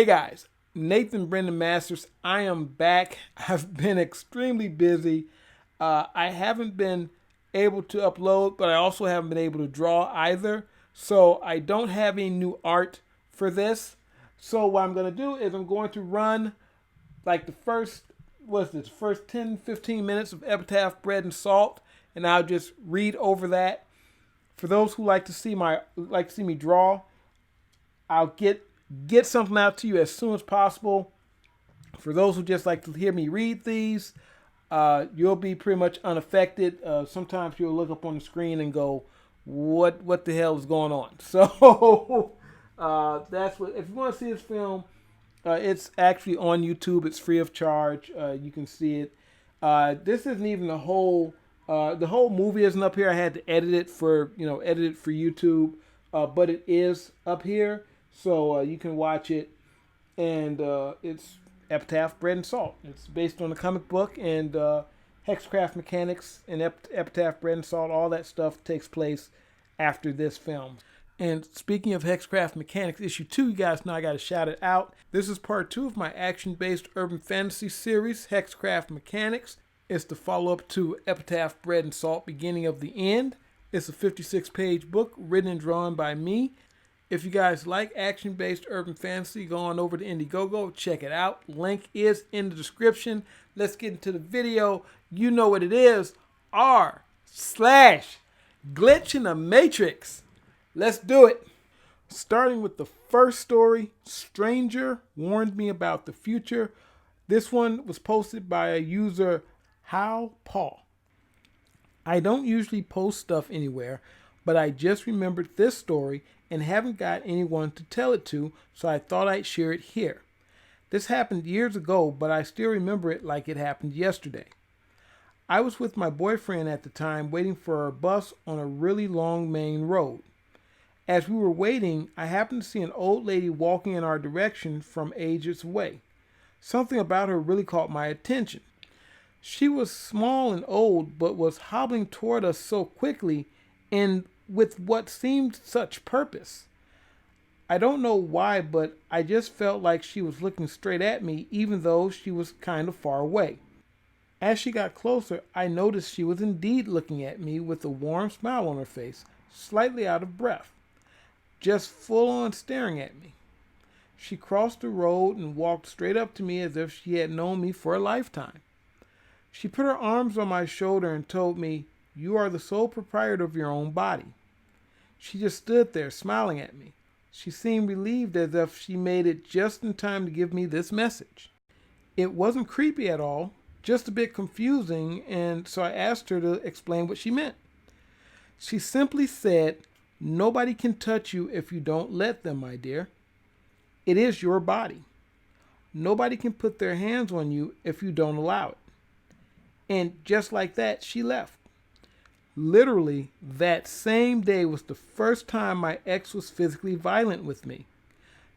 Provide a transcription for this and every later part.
Hey guys, Nathyn Brendan Masters. I am back. I've been extremely busy. I haven't been able to upload, but I also haven't been able to draw either. So I don't have any new art for this. So what I'm going to do is I'm going to run like the first, what's this, first 10, 15 minutes of Epitaph Bread and Salt, and I'll just read over that. For those who like to see me draw, I'll get something out to you as soon as possible. For those who just like to hear me read these, you'll be pretty much unaffected. Sometimes you'll look up on the screen and go, "What the hell is going on?" So that's what. If you want to see this film, it's actually on YouTube. It's free of charge. You can see it. This isn't even the whole. The whole movie isn't up here. I had to edit it for YouTube, but it is up here, so you can watch it. And it's Epitaph Bread and Salt. It's based on the comic book, and Hexcraft Mechanics and Epitaph Bread and Salt. All that stuff takes place after this film. And speaking of Hexcraft Mechanics, issue 2, you guys know I got to shout it out. This is part 2 of my action-based urban fantasy series, Hexcraft Mechanics. It's the follow-up to Epitaph Bread and Salt, Beginning of the End. It's a 56-page book written and drawn by me. If you guys like action-based urban fantasy, go on over to Indiegogo, check it out. Link is in the description. Let's get into the video. You know what it is. r/GlitchintheMatrix. Let's do it. Starting with the first story, Stranger Warned Me About the Future. This one was posted by a user, How Paul. I don't usually post stuff anywhere, but I just remembered this story and haven't got anyone to tell it to, so I thought I'd share it here. This happened years ago, but I still remember it like it happened yesterday. I was with my boyfriend at the time waiting for our bus on a really long main road. As we were waiting, I happened to see an old lady walking in our direction from ages away. Something about her really caught my attention. She was small and old, but was hobbling toward us so quickly and with what seemed such purpose. I don't know why, but I just felt like she was looking straight at me, even though she was kind of far away. As she got closer, I noticed she was indeed looking at me with a warm smile on her face, slightly out of breath, just full on staring at me. She crossed the road and walked straight up to me as if she had known me for a lifetime. She put her arms on my shoulder and told me, "You are the sole proprietor of your own body." She just stood there smiling at me. She seemed relieved, as if she made it just in time to give me this message. It wasn't creepy at all, just a bit confusing, and so I asked her to explain what she meant. She simply said, "Nobody can touch you if you don't let them, my dear. It is your body. Nobody can put their hands on you if you don't allow it." And just like that, she left. Literally, that same day was the first time my ex was physically violent with me.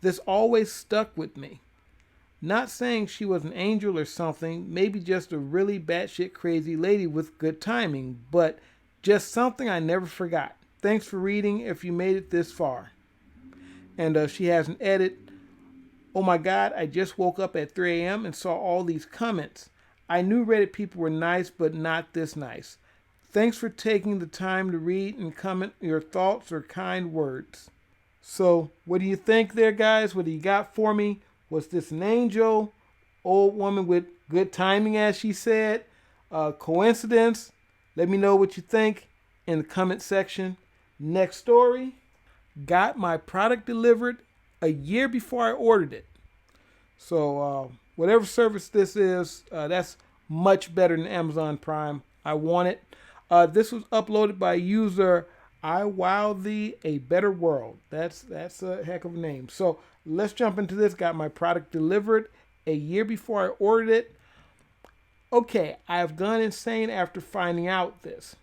This always stuck with me. Not saying she was an angel or something, maybe just a really batshit crazy lady with good timing, but just something I never forgot. Thanks for reading if you made it this far. And she has an edit. "Oh my God, I just woke up at 3 a.m. and saw all these comments. I knew Reddit people were nice, but not this nice. Thanks for taking the time to read and comment your thoughts or kind words." So, what do you think there, guys? What do you got for me? Was this an angel? Old woman with good timing, as she said? Coincidence? Let me know what you think in the comment section. Next story. Got my product delivered a year before I ordered it. So, whatever service this is, that's much better than Amazon Prime. I want it. This was uploaded by user lwowtheeabetterworld. That's a heck of a name. So let's jump into this. Got my product delivered a year before I ordered it. Okay, I have gone insane after finding out this.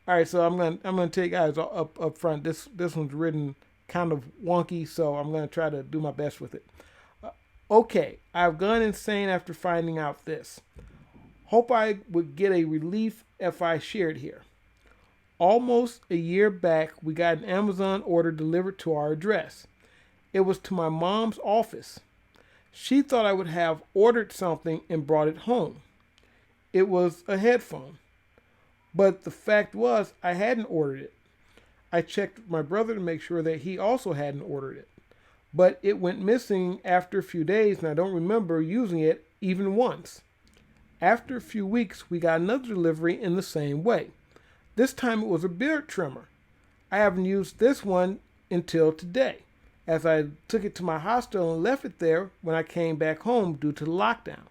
All right, so I'm gonna tell you guys up front. This one's written kind of wonky, so I'm gonna try to do my best with it. Okay, I've gone insane after finding out this. Hope I would get a relief if I shared here. Almost a year back, we got an Amazon order delivered to our address. It was to my mom's office. She thought I would have ordered something and brought it home. It was a headphone. But the fact was, I hadn't ordered it. I checked with my brother to make sure that he also hadn't ordered it. But it went missing after a few days, and I don't remember using it even once. After a few weeks, we got another delivery in the same way. This time it was a beard trimmer. I haven't used this one until today, as I took it to my hostel and left it there when I came back home due to the lockdown.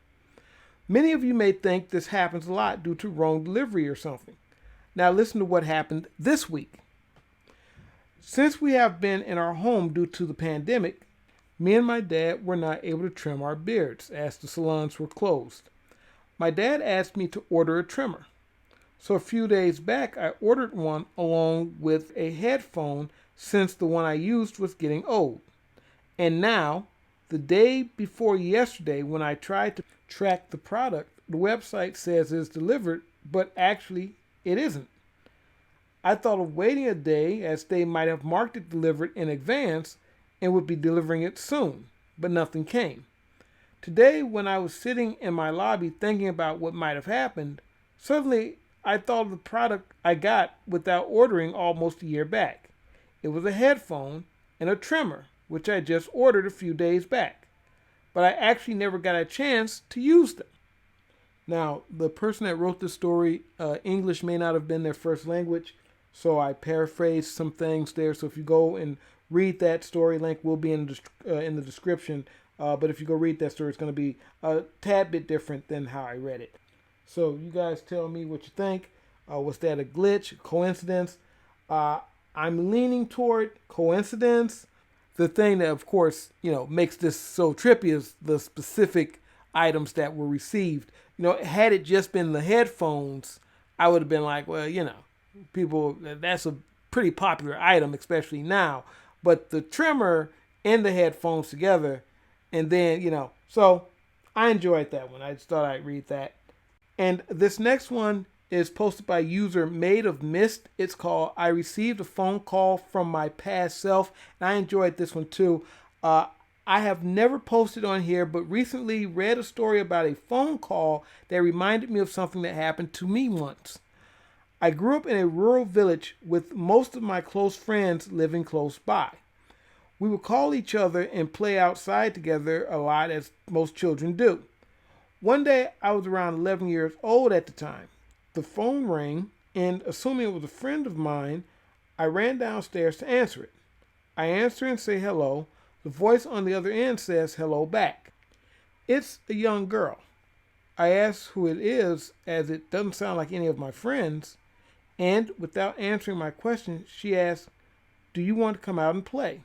Many of you may think this happens a lot due to wrong delivery or something. Now listen to what happened this week. Since we have been in our home due to the pandemic, me and my dad were not able to trim our beards as the salons were closed. My dad asked me to order a trimmer. So a few days back, I ordered one along with a headphone since the one I used was getting old. And now, the day before yesterday, when I tried to track the product, the website says it's delivered, but actually it isn't. I thought of waiting a day as they might have marked it delivered in advance and would be delivering it soon, but nothing came. Today, when I was sitting in my lobby thinking about what might have happened, suddenly I thought of the product I got without ordering almost a year back. It was a headphone and a trimmer, which I just ordered a few days back, but I actually never got a chance to use them. Now, the person that wrote this story, English may not have been their first language, so I paraphrased some things there. So if you go and read that story, link will be in the description. But if you go read that story, it's going to be a tad bit different than how I read it. So you guys tell me what you think. Was that a glitch, coincidence? I'm leaning toward coincidence. The thing that, of course, makes this so trippy is the specific items that were received. Had it just been the headphones, I would have been like, well, people, that's a pretty popular item, especially now. But the trimmer and the headphones together, and then, so I enjoyed that one. I just thought I'd read that. And this next one is posted by user Made of Mist. It's called I Received a Phone Call from My Past Self. And I enjoyed this one too. I have never posted on here, but recently read a story about a phone call that reminded me of something that happened to me once. I grew up in a rural village with most of my close friends living close by. We would call each other and play outside together a lot, as most children do. One day, I was around 11 years old at the time. The phone rang, and assuming it was a friend of mine, I ran downstairs to answer it. I answer and say hello. The voice on the other end says hello back. It's a young girl. I ask who it is, as it doesn't sound like any of my friends, and without answering my question, she asks, "Do you want to come out and play?"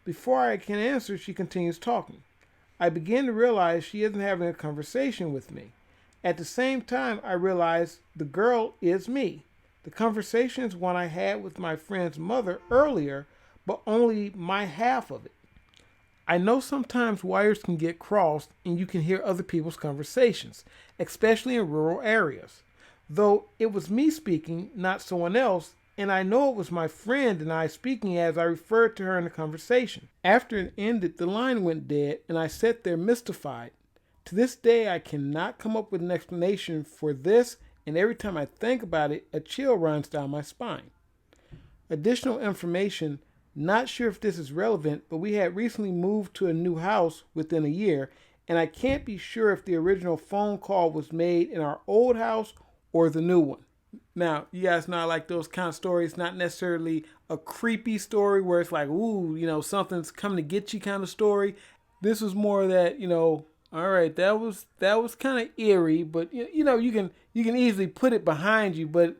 Before I can answer, she continues talking. I begin to realize she isn't having a conversation with me. At the same time, I realize the girl is me. The conversation is one I had with my friend's mother earlier, but only my half of it. I know sometimes wires can get crossed and you can hear other people's conversations, especially in rural areas. Though it was me speaking, not someone else, and I know it was my friend and I speaking as I referred to her in the conversation. After it ended, the line went dead and I sat there mystified. To this day, I cannot come up with an explanation for this, and every time I think about it, a chill runs down my spine. Additional information, not sure if this is relevant, but we had recently moved to a new house within a year, and I can't be sure if the original phone call was made in our old house or the new one. Now, you guys know I like those kind of stories, not necessarily a creepy story where it's like, ooh, something's coming to get you kind of story. This was more that, all right, that was kind of eerie, but you can easily put it behind you, but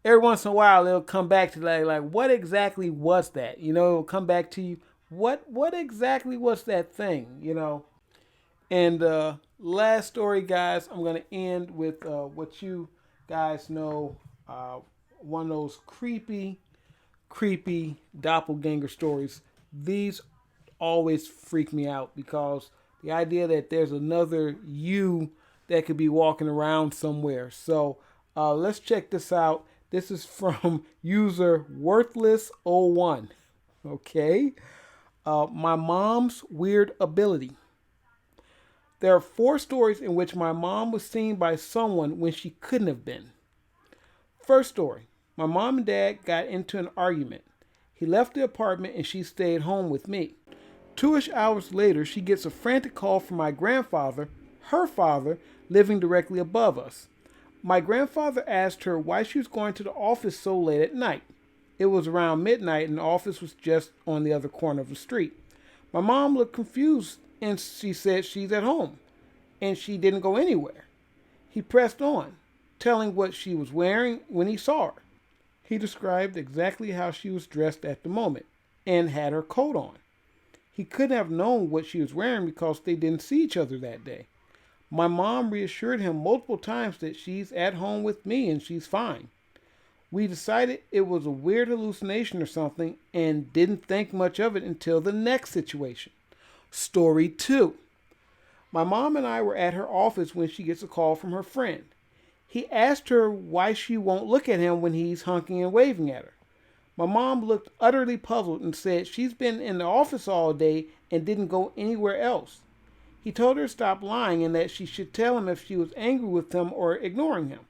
every once in a while it'll come back to like what exactly was that? It'll come back to you. What exactly was that thing? And last story, guys, I'm gonna end with what you guys know, one of those creepy doppelganger stories. These always freak me out because the idea that there's another you that could be walking around somewhere. So let's check this out. This is from user Worthless01. Okay. My mom's weird ability. There are 4 stories in which my mom was seen by someone when she couldn't have been. First story. My mom and dad got into an argument. He left the apartment and she stayed home with me. 2-ish hours later, she gets a frantic call from my grandfather, her father, living directly above us. My grandfather asked her why she was going to the office so late at night. It was around midnight and the office was just on the other corner of the street. My mom looked confused and she said she's at home and she didn't go anywhere. He pressed on, telling what she was wearing when he saw her. He described exactly how she was dressed at the moment and had her coat on. He couldn't have known what she was wearing because they didn't see each other that day. My mom reassured him multiple times that she's at home with me and she's fine. We decided it was a weird hallucination or something and didn't think much of it until the next situation. Story 2. My mom and I were at her office when she gets a call from her friend. He asked her why she won't look at him when he's honking and waving at her. My mom looked utterly puzzled and said she's been in the office all day and didn't go anywhere else. He told her to stop lying and that she should tell him if she was angry with him or ignoring him.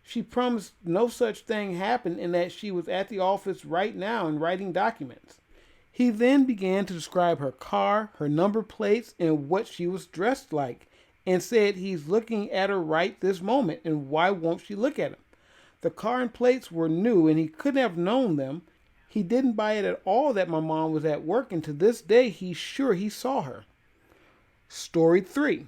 She promised no such thing happened and that she was at the office right now and writing documents. He then began to describe her car, her number plates, and what she was dressed like, and said he's looking at her right this moment and why won't she look at him? The car and plates were new and he couldn't have known them. He didn't buy it at all that my mom was at work and to this day he's sure he saw her. Story 3.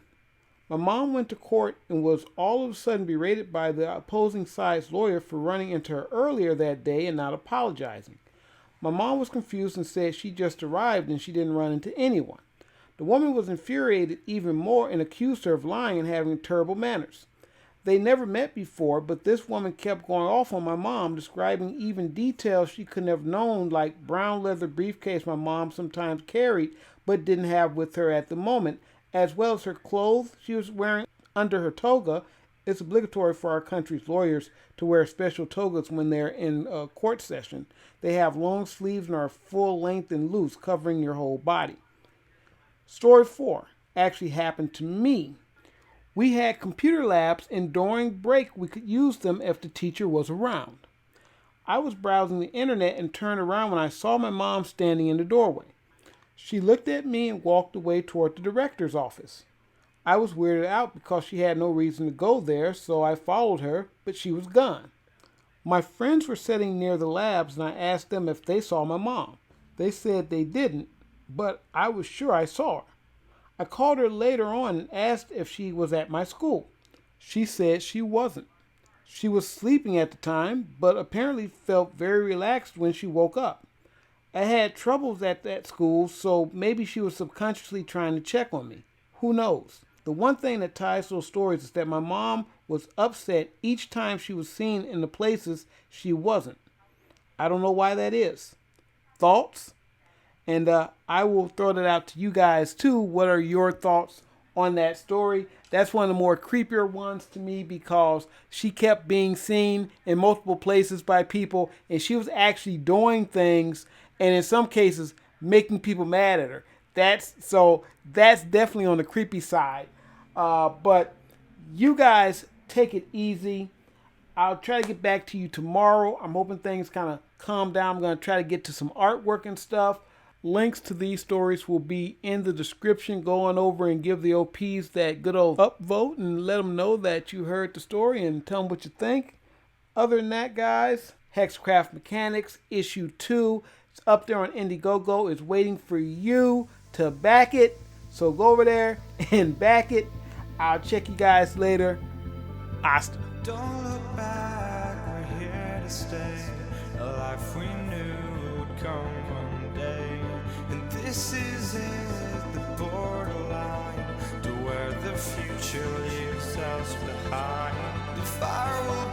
My mom went to court and was all of a sudden berated by the opposing side's lawyer for running into her earlier that day and not apologizing. My mom was confused and said she just arrived and she didn't run into anyone. The woman was infuriated even more and accused her of lying and having terrible manners. They never met before, but this woman kept going off on my mom, describing even details she couldn't have known, like brown leather briefcase my mom sometimes carried but didn't have with her at the moment, as well as her clothes she was wearing under her toga. It's obligatory for our country's lawyers to wear special togas when they're in a court session. They have long sleeves and are full length and loose, covering your whole body. Story 4 actually happened to me. We had computer labs and during break we could use them if the teacher was around. I was browsing the internet and turned around when I saw my mom standing in the doorway. She looked at me and walked away toward the director's office. I was weirded out because she had no reason to go there, so I followed her, but she was gone. My friends were sitting near the labs and I asked them if they saw my mom. They said they didn't, but I was sure I saw her. I called her later on and asked if she was at my school. She said she wasn't. She was sleeping at the time, but apparently felt very relaxed when she woke up. I had troubles at that school, so maybe she was subconsciously trying to check on me. Who knows? The one thing that ties those stories is that my mom was upset each time she was seen in the places she wasn't. I don't know why that is. Thoughts? And I will throw that out to you guys too. What are your thoughts on that story? That's one of the more creepier ones to me because she kept being seen in multiple places by people and she was actually doing things and in some cases making people mad at her. That's definitely on the creepy side. But you guys take it easy. I'll try to get back to you tomorrow. I'm hoping things kind of calm down. I'm going to try to get to some artwork and stuff. Links to these stories will be in the description. Go on over and give the OPs that good old upvote and let them know that you heard the story and tell them what you think. Other than that, guys, Hexcraft Mechanics issue 2. It's up there on Indiegogo. It's waiting for you to back it. So go over there and back it. I'll check you guys later. Hasta. Don't look back, we're here to stay. A life we knew would come one day. And this is it, the borderline to where the future leaves us behind. The fire will